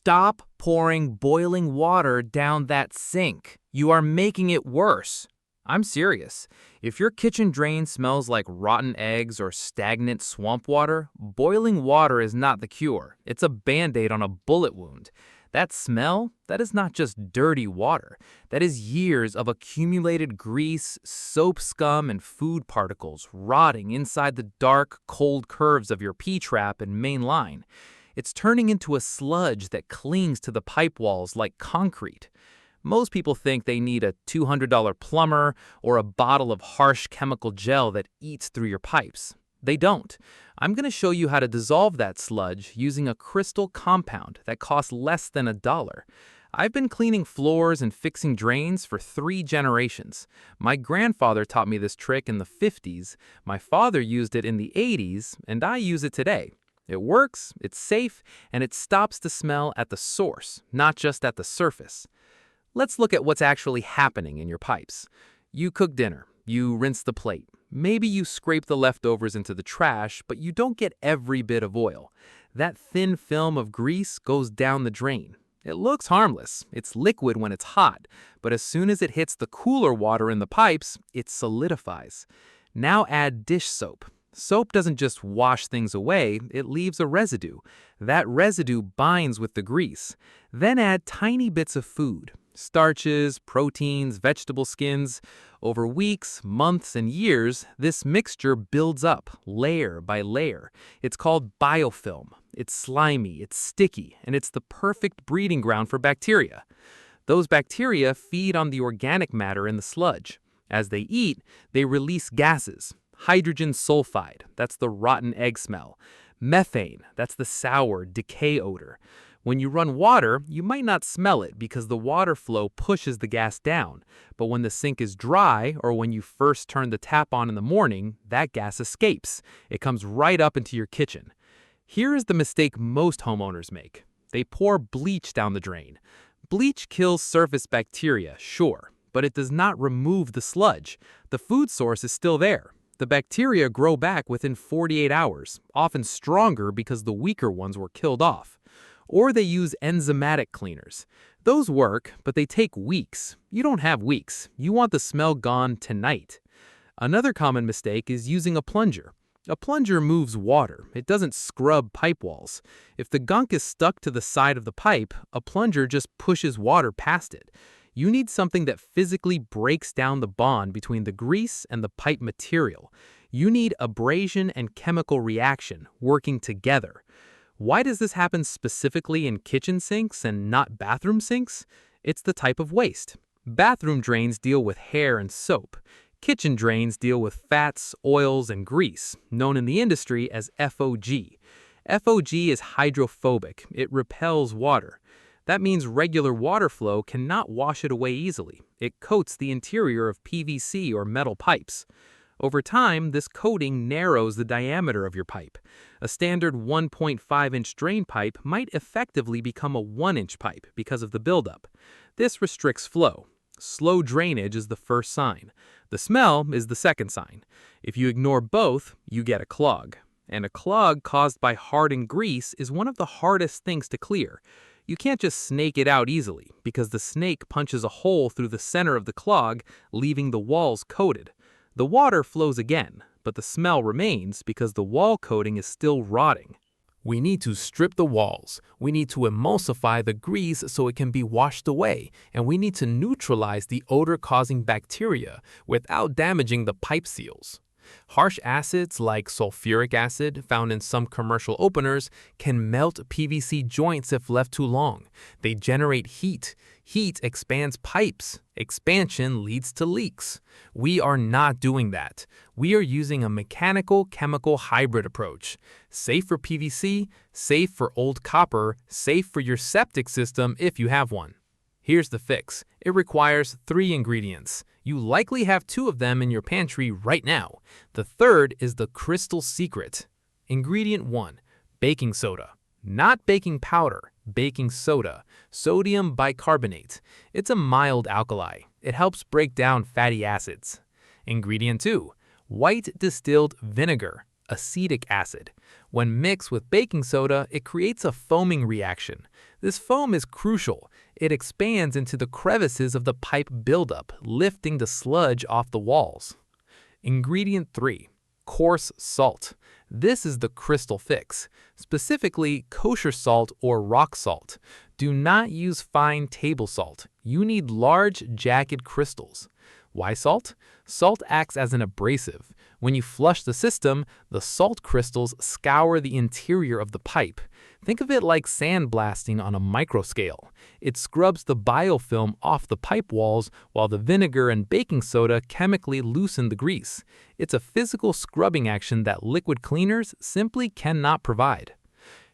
Stop pouring boiling water down that sink. You are making it worse. I'm serious. If your kitchen drain smells like rotten eggs or stagnant swamp water, boiling water is not the cure. It's a band-aid on a bullet wound. That smell, that is not just dirty water. That is years of accumulated grease, soap scum, and food particles rotting inside the dark, cold curves of your P-trap and main line. It's turning into a sludge that clings to the pipe walls like concrete. Most people think they need a $200 plumber or a bottle of harsh chemical gel that eats through your pipes. They don't. I'm going to show you how to dissolve that sludge using a crystal compound that costs less than $1. I've been cleaning floors and fixing drains for 3 generations. My grandfather taught me this trick in the 50s, my father used it in the 80s, and I use it today. It works, it's safe, and it stops the smell at the source, not just at the surface. Let's look at what's actually happening in your pipes. You cook dinner, you rinse the plate. Maybe you scrape the leftovers into the trash, but you don't get every bit of oil. That thin film of grease goes down the drain. It looks harmless, it's liquid when it's hot, but as soon as it hits the cooler water in the pipes, it solidifies. Now add dish soap. Soap doesn't just wash things away, it leaves a residue. That residue binds with the grease. Then add tiny bits of food. Starches, proteins, vegetable skins. Over weeks, months, and years, this mixture builds up, layer by layer. It's called biofilm. It's slimy, it's sticky, and it's the perfect breeding ground for bacteria. Those bacteria feed on the organic matter in the sludge. As they eat, they release gases. Hydrogen sulfide, that's the rotten egg smell. Methane, that's the sour, decay odor. When you run water, you might not smell it because the water flow pushes the gas down. But when the sink is dry, or when you first turn the tap on in the morning, that gas escapes. It comes right up into your kitchen. Here is the mistake most homeowners make. They pour bleach down the drain. Bleach kills surface bacteria, sure, but it does not remove the sludge. The food source is still there. The bacteria grow back within 48 hours, often stronger because the weaker ones were killed off. Or they use enzymatic cleaners. Those work, but they take weeks. You don't have weeks. You want the smell gone tonight. Another common mistake is using a plunger. A plunger moves water. It doesn't scrub pipe walls. If the gunk is stuck to the side of the pipe, a plunger just pushes water past it. You need something that physically breaks down the bond between the grease and the pipe material. You need abrasion and chemical reaction working together. Why does this happen specifically in kitchen sinks and not bathroom sinks? It's the type of waste. Bathroom drains deal with hair and soap. Kitchen drains deal with fats, oils, and grease, known in the industry as FOG. FOG is hydrophobic. It repels water. That means regular water flow cannot wash it away easily. It coats the interior of PVC or metal pipes. Over time, this coating narrows the diameter of your pipe. A standard 1.5-inch drain pipe might effectively become a 1-inch pipe because of the buildup. This restricts flow. Slow drainage is the first sign. The smell is the second sign. If you ignore both, you get a clog. And a clog caused by hardened grease is one of the hardest things to clear. You can't just snake it out easily because the snake punches a hole through the center of the clog, leaving the walls coated. The water flows again, but the smell remains because the wall coating is still rotting. We need to strip the walls. We need to emulsify the grease so it can be washed away, and we need to neutralize the odor-causing bacteria without damaging the pipe seals. Harsh acids like sulfuric acid, found in some commercial openers, can melt PVC joints if left too long. They generate heat. Heat expands pipes. Expansion leads to leaks. We are not doing that. We are using a mechanical-chemical hybrid approach. Safe for PVC, safe for old copper, safe for your septic system if you have one. Here's the fix. It requires 3 ingredients. You likely have 2 of them in your pantry right now. The third is the crystal secret. Ingredient 1, baking soda. Not baking powder, baking soda, sodium bicarbonate. It's a mild alkali. It helps break down fatty acids. Ingredient 2, white distilled vinegar, acetic acid. When mixed with baking soda, it creates a foaming reaction. This foam is crucial. It expands into the crevices of the pipe buildup, lifting the sludge off the walls. Ingredient 3. Coarse salt. This is the crystal fix, specifically kosher salt or rock salt. Do not use fine table salt. You need large, jagged crystals. Why salt? Salt acts as an abrasive. When you flush the system, the salt crystals scour the interior of the pipe. Think of it like sandblasting on a microscale. It scrubs the biofilm off the pipe walls while the vinegar and baking soda chemically loosen the grease. It's a physical scrubbing action that liquid cleaners simply cannot provide.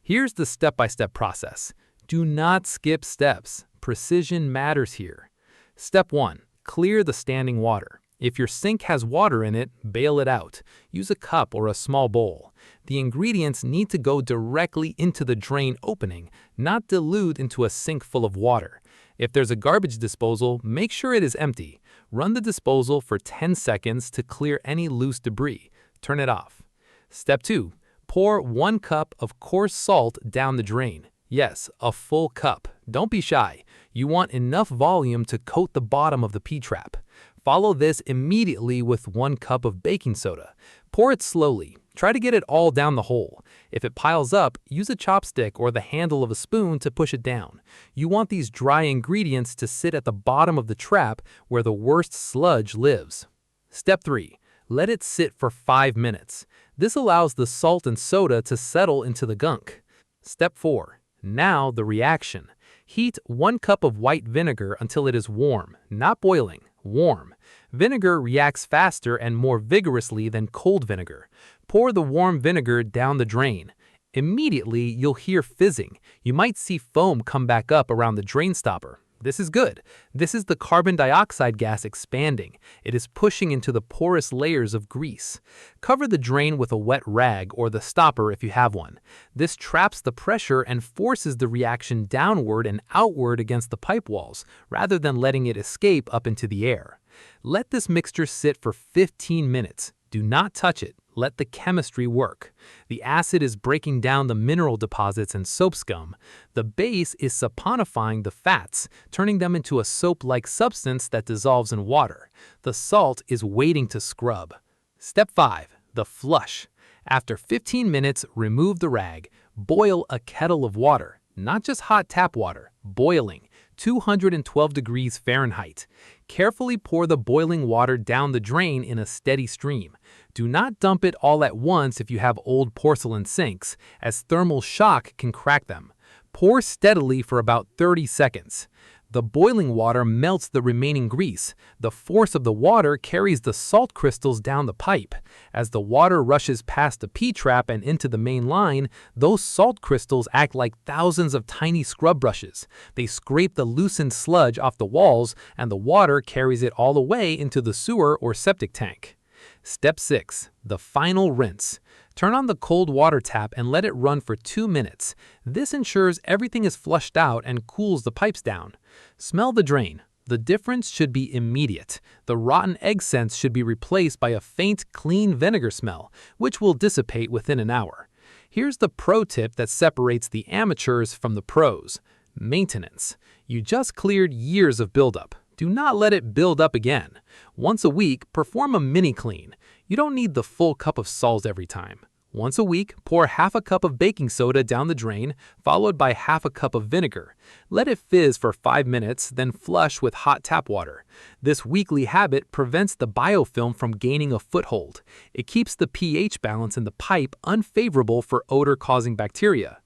Here's the step-by-step process. Do not skip steps. Precision matters here. Step 1. Clear the standing water. If your sink has water in it, bail it out. Use a cup or a small bowl. The ingredients need to go directly into the drain opening, not dilute into a sink full of water. If there's a garbage disposal, make sure it is empty. Run the disposal for 10 seconds to clear any loose debris. Turn it off. Step 2. Pour 1 cup of coarse salt down the drain. Yes, a full cup. Don't be shy. You want enough volume to coat the bottom of the P-trap. Follow this immediately with 1 cup of baking soda. Pour it slowly. Try to get it all down the hole. If it piles up, use a chopstick or the handle of a spoon to push it down. You want these dry ingredients to sit at the bottom of the trap where the worst sludge lives. Step 3. Let it sit for 5 minutes. This allows the salt and soda to settle into the gunk. Step 4. Now the reaction. Heat 1 cup of white vinegar until it is warm, not boiling, warm. Vinegar reacts faster and more vigorously than cold vinegar. Pour the warm vinegar down the drain. Immediately, you'll hear fizzing. You might see foam come back up around the drain stopper. This is good. This is the carbon dioxide gas expanding. It is pushing into the porous layers of grease. Cover the drain with a wet rag or the stopper if you have one. This traps the pressure and forces the reaction downward and outward against the pipe walls, rather than letting it escape up into the air. Let this mixture sit for 15 minutes. Do not touch it. Let the chemistry work. The acid is breaking down the mineral deposits and soap scum. The base is saponifying the fats, turning them into a soap-like substance that dissolves in water. The salt is waiting to scrub. Step 5. The flush. After 15 minutes, remove the rag. Boil a kettle of water, not just hot tap water, boiling, 212 degrees Fahrenheit. Carefully pour the boiling water down the drain in a steady stream. Do not dump it all at once if you have old porcelain sinks, as thermal shock can crack them. Pour steadily for about 30 seconds. The boiling water melts the remaining grease. The force of the water carries the salt crystals down the pipe. As the water rushes past the P-trap and into the main line, those salt crystals act like thousands of tiny scrub brushes. They scrape the loosened sludge off the walls, and the water carries it all the way into the sewer or septic tank. Step 6. The final rinse. Turn on the cold water tap and let it run for 2 minutes. This ensures everything is flushed out and cools the pipes down. Smell the drain. The difference should be immediate. The rotten egg scent should be replaced by a faint, clean vinegar smell, which will dissipate within an hour. Here's the pro tip that separates the amateurs from the pros. Maintenance. You just cleared years of buildup. Do not let it build up again. Once a week, perform a mini clean. You don't need the full cup of salt every time. Once a week, pour half a cup of baking soda down the drain, followed by half a cup of vinegar. Let it fizz for 5 minutes, then flush with hot tap water. This weekly habit prevents the biofilm from gaining a foothold. It keeps the pH balance in the pipe unfavorable for odor-causing bacteria.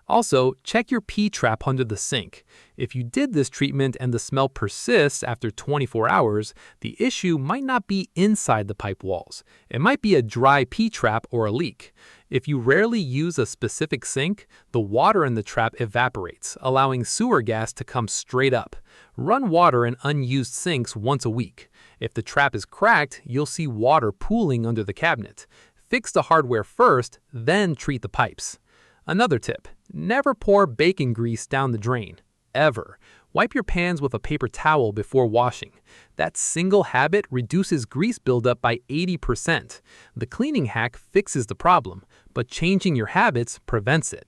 Also, check your P-trap under the sink. If you did this treatment and the smell persists after 24 hours, the issue might not be inside the pipe walls. It might be a dry P-trap or a leak. If you rarely use a specific sink, the water in the trap evaporates, allowing sewer gas to come straight up. Run water in unused sinks once a week. If the trap is cracked, you'll see water pooling under the cabinet. Fix the hardware first, then treat the pipes. Another tip, never pour bacon grease down the drain, ever. Wipe your pans with a paper towel before washing. That single habit reduces grease buildup by 80%. The cleaning hack fixes the problem. but changing your habits prevents it.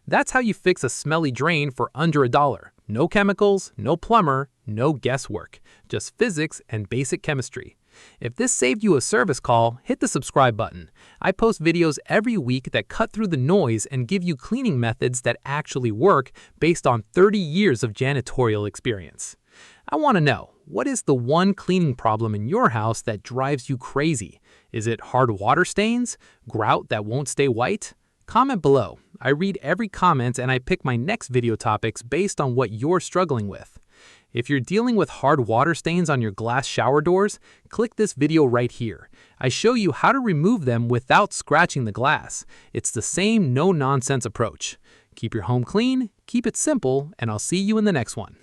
That's how you fix a smelly drain for under $1. No chemicals, no plumber, no guesswork, just physics and basic chemistry. If this saved you a service call, hit the subscribe button. I post videos every week that cut through the noise and give you cleaning methods that actually work based on 30 years of janitorial experience. I want to know, what is the one cleaning problem in your house that drives you crazy? Is it hard water stains? Grout that won't stay white? Comment below. I read every comment and I pick my next video topics based on what you're struggling with. If you're dealing with hard water stains on your glass shower doors, click this video right here. I show you how to remove them without scratching the glass. It's the same no-nonsense approach. Keep your home clean, keep it simple, and I'll see you in the next one.